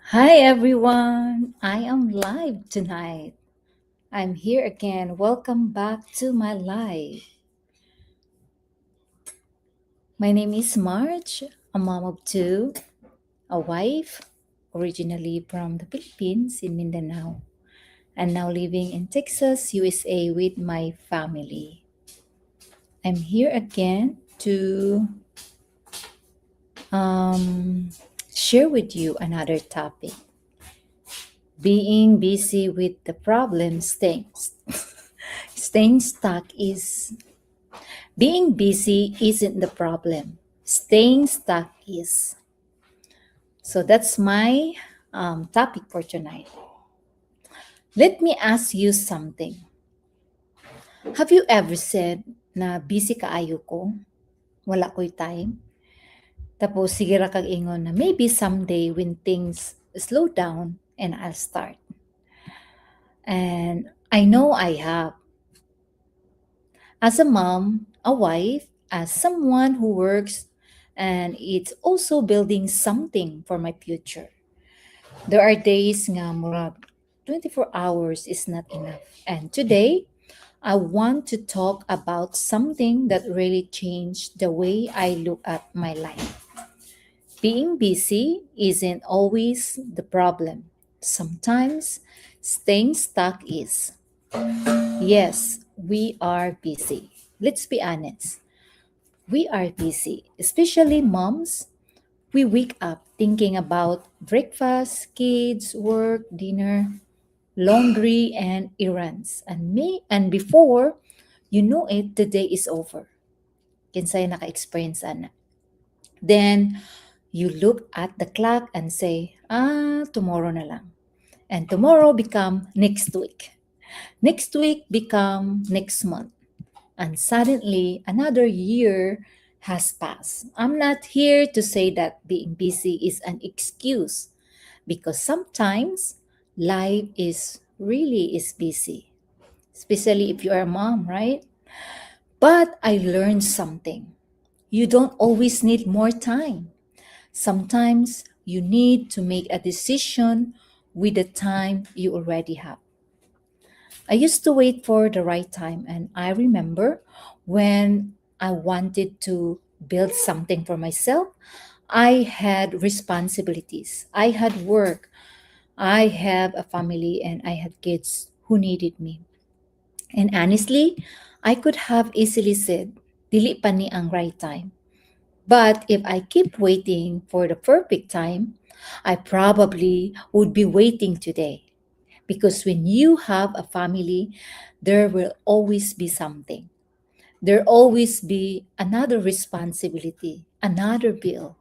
Hi everyone, I am live tonight. I'm here again. Welcome back to my live. My name is Marge, a mom of two, a wife, originally from the Philippines in Mindanao, and now living in Texas, USA with my family. I'm here again to um, share with you another topic. Being busy with the problem stinks. Staying stuck is Being busy isn't the problem. Staying stuck is. So that's my topic for tonight. Let me ask you something. Have you ever said na busy kaayo ko? Wala ko'y time? Tapos sige ra kag ingon na maybe someday when things slow down and I'll start. And I know I have. As a mom, a wife, as someone who works and it's also building something for my future. There are days nga murag 24 hours is not enough. And today, I want to talk about something that really changed the way I look at my life. Being busy isn't always the problem. Sometimes staying stuck is. Yes, we are busy. Let's be honest. We are busy, especially moms. We wake up thinking about breakfast, kids, work, dinner, laundry, and errands. And before you know it, the day is over. Kinsay naka-experience ana. Then you look at the clock and say, tomorrow na lang. And tomorrow become next week. Next week become next month. And suddenly another year has passed. I'm not here to say that being busy is an excuse because sometimes life is busy, especially if you are a mom, right? But I learned something. You don't always need more time. Sometimes you need to make a decision with the time you already have. I used to wait for the right time, and I remember when I wanted to build something for myself, I had responsibilities, I had work, I have a family, and I had kids who needed me. And honestly, I could have easily said, dili pa ni ang right time. But if I keep waiting for the perfect time, I probably would be waiting today. Because when you have a family, there will always be something. There always be another responsibility, another bill,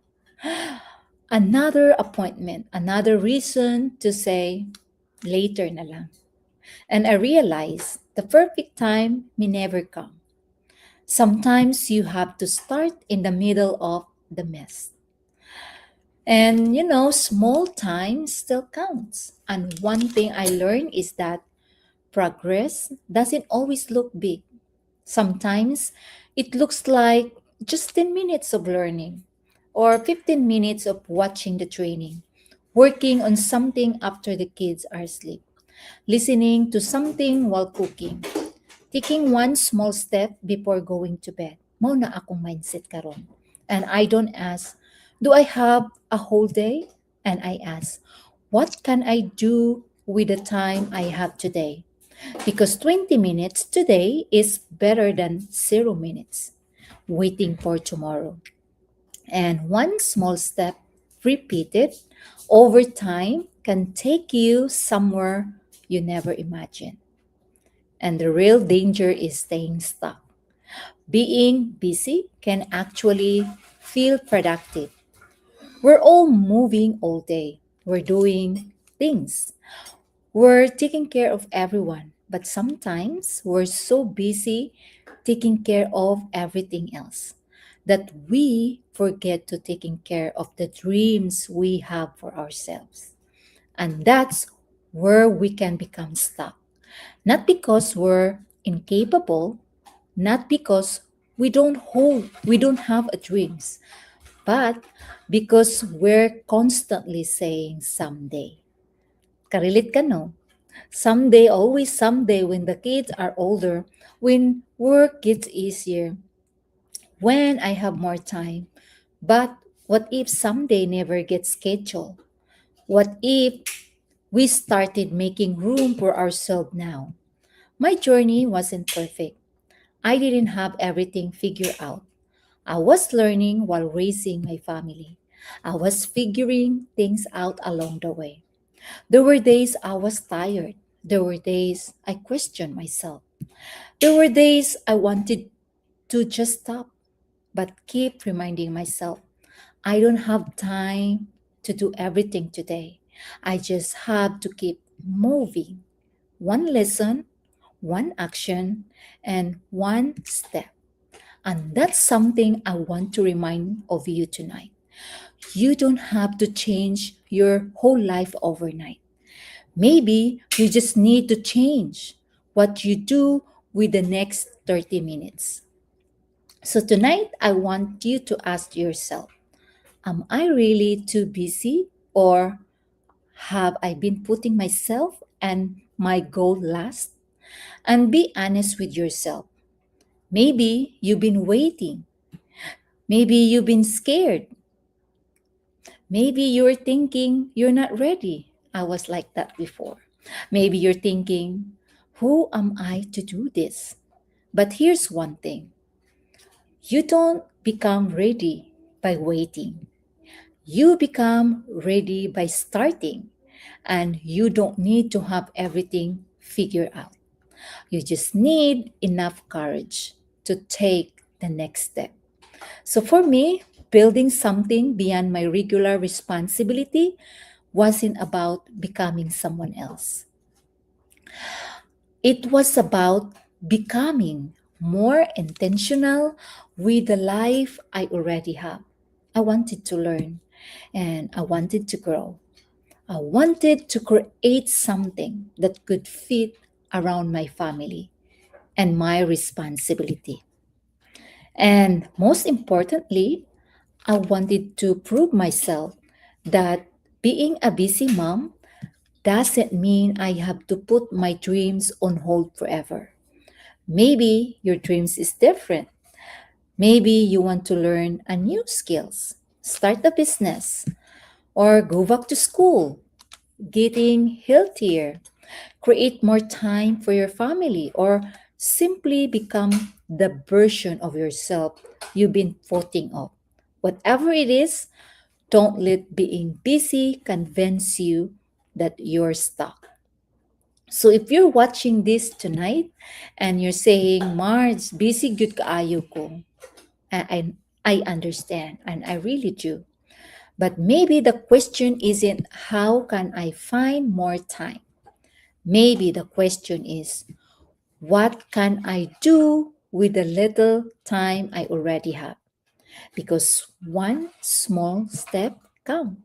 another appointment, another reason to say later na lang. And I realize the perfect time may never come. Sometimes you have to start in the middle of the mess. And small time still counts. And one thing I learned is that progress doesn't always look big. Sometimes it looks like just 10 minutes of learning or 15 minutes of watching the training, working on something after the kids are asleep, listening to something while cooking, taking one small step before going to bed. Mao na akong mindset karon. And I don't ask, do I have a whole day? And I ask, what can I do with the time I have today? Because 20 minutes today is better than 0 minutes waiting for tomorrow. And one small step repeated over time can take you somewhere you never imagined. And the real danger is staying stuck. Being busy can actually feel productive. We're all moving all day. We're doing things. We're taking care of everyone. But sometimes we're so busy taking care of everything else that we forget to taking care of the dreams we have for ourselves. And that's where we can become stuck. Not because we're incapable, not because we don't have a dreams, but because we're constantly saying someday. Karelate ka, no? Someday, always someday, when the kids are older, when work gets easier, when I have more time. But what if someday never gets scheduled? What if we started making room for ourselves now? My journey wasn't perfect. I didn't have everything figured out. I was learning while raising my family. I was figuring things out along the way. There were days I was tired. There were days I questioned myself. There were days I wanted to just stop, but keep reminding myself I don't have time to do everything today. I just have to keep moving. One lesson, one action, and one step. And that's something I want to remind of you tonight. You don't have to change your whole life overnight. Maybe you just need to change what you do with the next 30 minutes. So tonight, I want you to ask yourself, am I really too busy, or have I been putting myself and my goal last? And be honest with yourself. Maybe you've been waiting. Maybe you've been scared. Maybe you're thinking you're not ready. I was like that before. Maybe you're thinking, who am I to do this? But here's one thing, you don't become ready by waiting. You become ready by starting, and you don't need to have everything figured out. You just need enough courage to take the next step. So for me, building something beyond my regular responsibility wasn't about becoming someone else. It was about becoming more intentional with the life I already have. I wanted to learn and I wanted to grow. I wanted to create something that could fit around my family and my responsibility. And most importantly, I wanted to prove myself that being a busy mom doesn't mean I have to put my dreams on hold forever. Maybe your dreams is different. Maybe you want to learn a new skills, start a business, or go back to school, getting healthier, create more time for your family, or simply become the version of yourself you've been putting off. Whatever it is, don't let being busy convince you that you're stuck. So if you're watching this tonight and you're saying, Marge, busy good kaayo ko, I understand and I really do. But maybe the question isn't how can I find more time? Maybe the question is, what can I do with the little time I already have? Because one small step counts.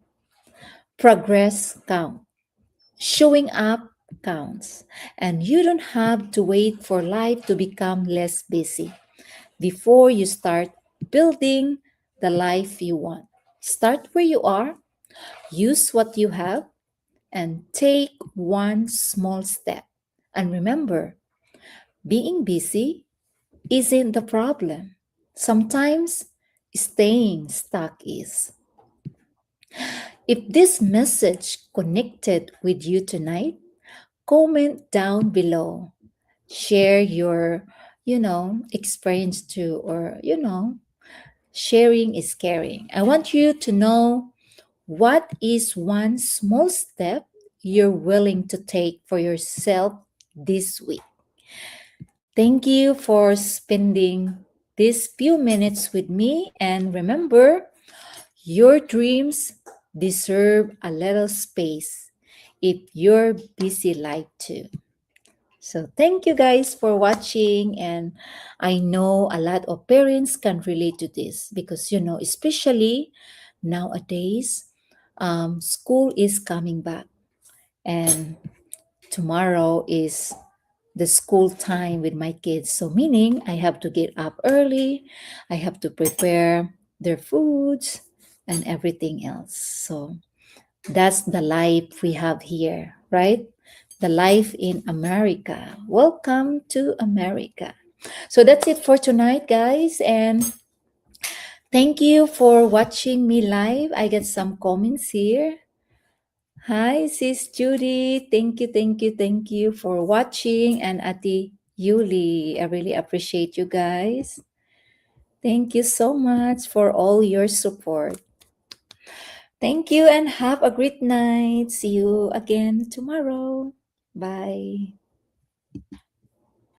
Progress counts. Showing up counts. And you don't have to wait for life to become less busy before you start building the life you want. Start where you are, use what you have, and take one small step. And remember, being busy isn't the problem. Sometimes staying stuck is. If this message connected with you tonight, comment down below. Share your, experience too, or, sharing is caring. I want you to know what is one small step you're willing to take for yourself this week. Thank you for spending these few minutes with me. And remember, your dreams deserve a little space if you're busy life too. So thank you guys for watching, and I know a lot of parents can relate to this because especially nowadays, school is coming back, and tomorrow is the school time with my kids. So meaning I have to get up early, I have to prepare their foods, and everything else. So that's the life we have here, right? The life in America. Welcome to America. So that's it for tonight, guys. And thank you for watching me live. I get some comments here. Hi, Sis Judy. Thank you for watching. And Ati Yuli, I really appreciate you guys. Thank you so much for all your support. Thank you and have a great night. See you again tomorrow. Bye.